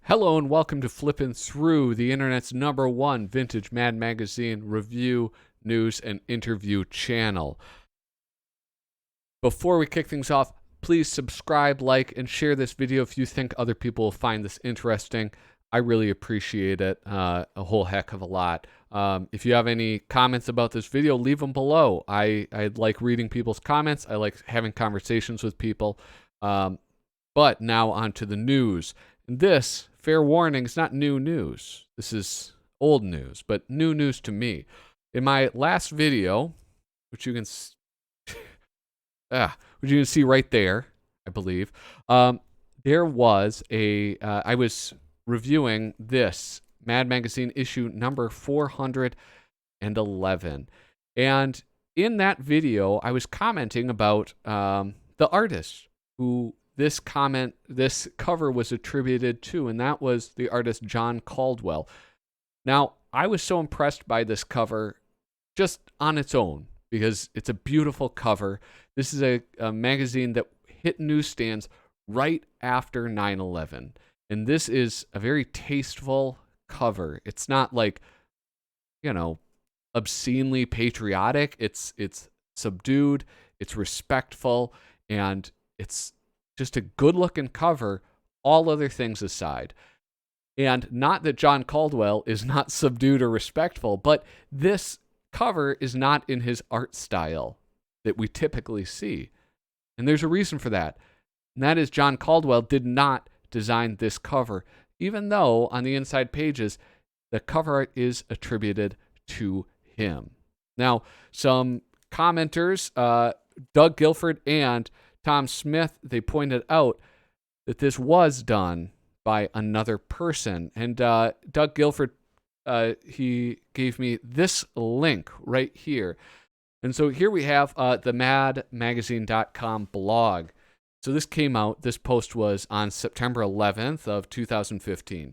Hello and welcome to Flippin' Through, the internet's #1 vintage Mad Magazine review, news, and interview channel. Before we kick things off, please subscribe, like, and share this video if you think other people will find this interesting. I really appreciate it a whole heck of a lot. If you have any comments about this video, leave them below. I like reading people's comments. I like having conversations with people. But now on to the news. This, fair warning, is not new news. This is old news, but new news to me. In my last video, which you can see right there, I believe, there was I was reviewing this Mad Magazine issue number 411. And in that video, I was commenting about the artist who this cover was attributed to, and that was the artist John Caldwell. Now, I was so impressed by this cover just on its own because it's a beautiful cover. This is a magazine that hit newsstands right after 9/11, and this is a very tasteful cover. It's not like, obscenely patriotic. It's subdued, it's respectful, and it's just a good-looking cover, all other things aside. And not that John Caldwell is not subdued or respectful, but this cover is not in his art style that we typically see. And there's a reason for that. And that is John Caldwell did not design this cover, even though on the inside pages, the cover art is attributed to him. Now, some commenters, Doug Guilford and Tom Smith, they pointed out that this was done by another person. And Doug Guilford, he gave me this link right here. And so here we have the madmagazine.com blog. So this came out, this post was on September 11th of 2015.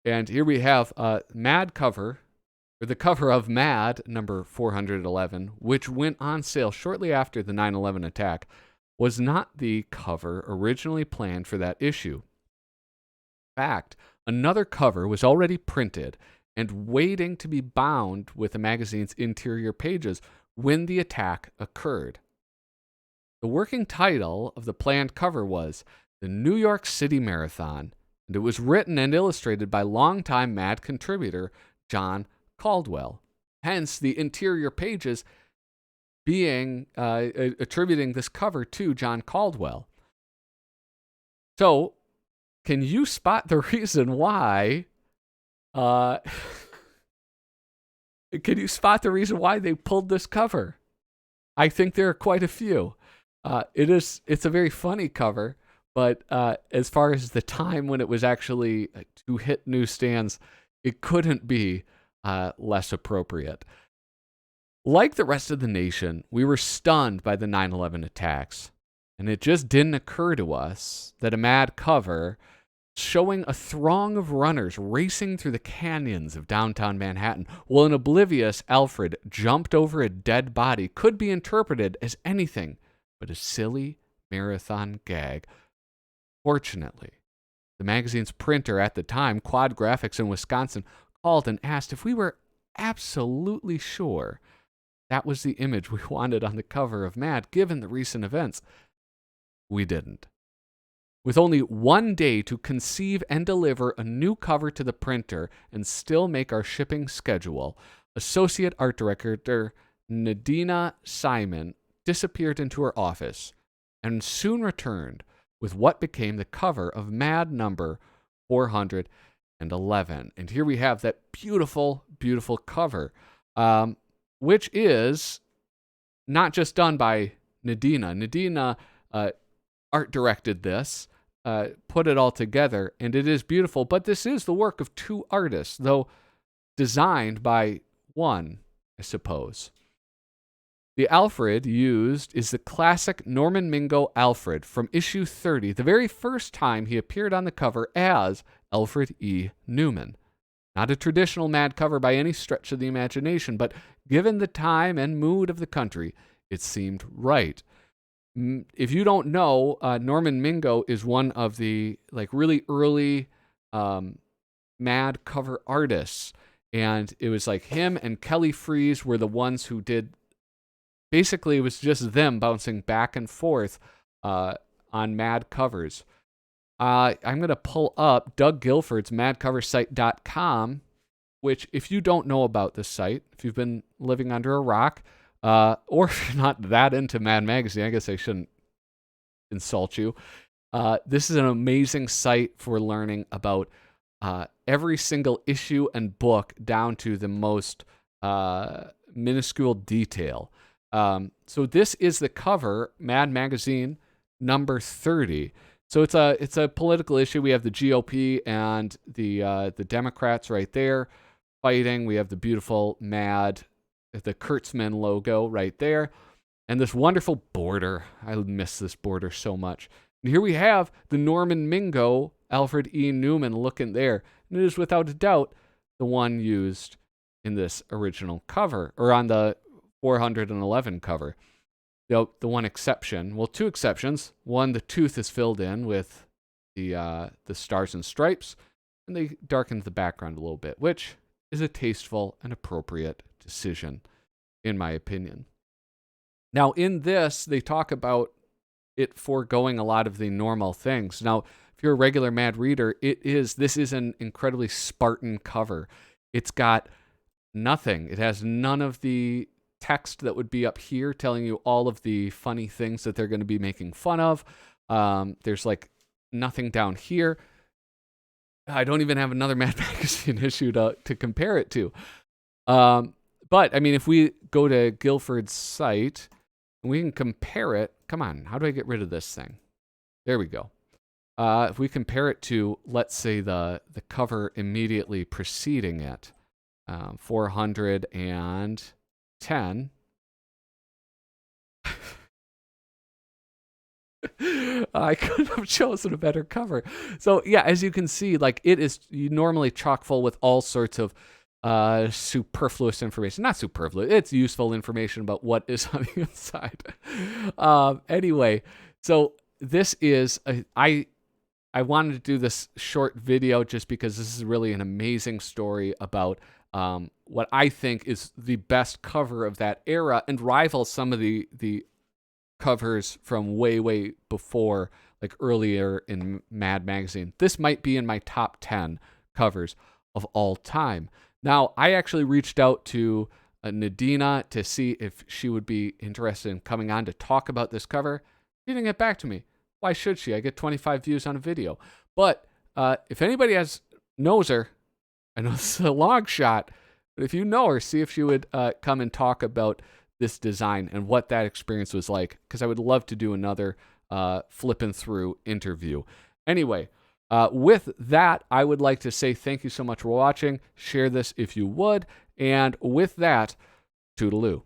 And here we have Mad cover, or the cover of Mad number 411, which went on sale shortly after the 9/11 attack, was not the cover originally planned for that issue. In fact, another cover was already printed and waiting to be bound with the magazine's interior pages when the attack occurred. The working title of the planned cover was The New York City Marathon, and it was written and illustrated by longtime Mad contributor John Caldwell. Hence, the interior pages being attributing this cover to John Caldwell. So, can you spot the reason why? Can you spot the reason why they pulled this cover? I think there are quite a few. It's a very funny cover, but as far as the time when it was actually to hit newsstands, it couldn't be less appropriate. Like the rest of the nation, we were stunned by the 9/11 attacks, and it just didn't occur to us that a Mad cover showing a throng of runners racing through the canyons of downtown Manhattan while an oblivious Alfred jumped over a dead body could be interpreted as anything but a silly marathon gag. Fortunately, the magazine's printer at the time, Quad Graphics in Wisconsin, called and asked if we were absolutely sure that was the image we wanted on the cover of Mad, given the recent events. We didn't. With only one day to conceive and deliver a new cover to the printer and still make our shipping schedule, Associate Art Director Nadina Simon disappeared into her office and soon returned with what became the cover of Mad number 411. And here we have that beautiful, beautiful cover, which is not just done by Nadina. Nadina art directed this, put it all together, and it is beautiful. But this is the work of two artists, though designed by one, I suppose. The Alfred used is the classic Norman Mingo Alfred from issue 30, the very first time he appeared on the cover as Alfred E. Newman. Not a traditional Mad cover by any stretch of the imagination, but given the time and mood of the country, it seemed right. If you don't know, Norman Mingo is one of the like really early Mad cover artists, and it was like him and Kelly Freas were the ones who did. Basically, it was just them bouncing back and forth on Mad covers. I'm going to pull up Doug Guilford's madcoversite.com, which, if you don't know about this site, if you've been living under a rock, or if you're not that into Mad Magazine, I guess I shouldn't insult you. This is an amazing site for learning about every single issue and book down to the most minuscule detail. So this is the cover, Mad Magazine number 30. So it's a political issue. We have the GOP and the Democrats right there fighting. We have the beautiful Mad, the Kurtzman logo right there, and this wonderful border. I miss this border so much. And here we have the Norman Mingo, Alfred E. Newman looking there. And it is without a doubt the one used in this original cover, or on the 411 cover. The one exception, well, two exceptions. One, the tooth is filled in with the stars and stripes, and they darkened the background a little bit, which is a tasteful and appropriate decision, in my opinion. Now, in this, they talk about it foregoing a lot of the normal things. Now, if you're a regular Mad reader, this is an incredibly Spartan cover. It's got nothing. It has none of the text that would be up here telling you all of the funny things that they're going to be making fun of. There's like nothing down here. I don't even have another Mad Magazine issue to compare it to. But I mean, if we go to Guilford's site, we can compare it. Come on, how do I get rid of this thing? There we go. If we compare it to, let's say, the cover immediately preceding it, 410. I couldn't have chosen a better cover. So yeah, as you can see, like it is normally chock full with all sorts of superfluous information. Not superfluous, it's useful information about what is on the inside. Anyway, so this is I wanted to do this short video just because this is really an amazing story about what I think is the best cover of that era and rivals some of the covers from way before, like earlier in Mad Magazine. This might be in my top 10 covers of all time. Now, I actually reached out to Nadina to see if she would be interested in coming on to talk about this cover. She didn't get back to me. Why should she? I get 25 views on a video. But if anybody knows her, I know this is a long shot, but if you know her, see if she would come and talk about this design and what that experience was like, because I would love to do another flipping through interview. Anyway, with that, I would like to say thank you so much for watching. Share this if you would. And with that, toodaloo.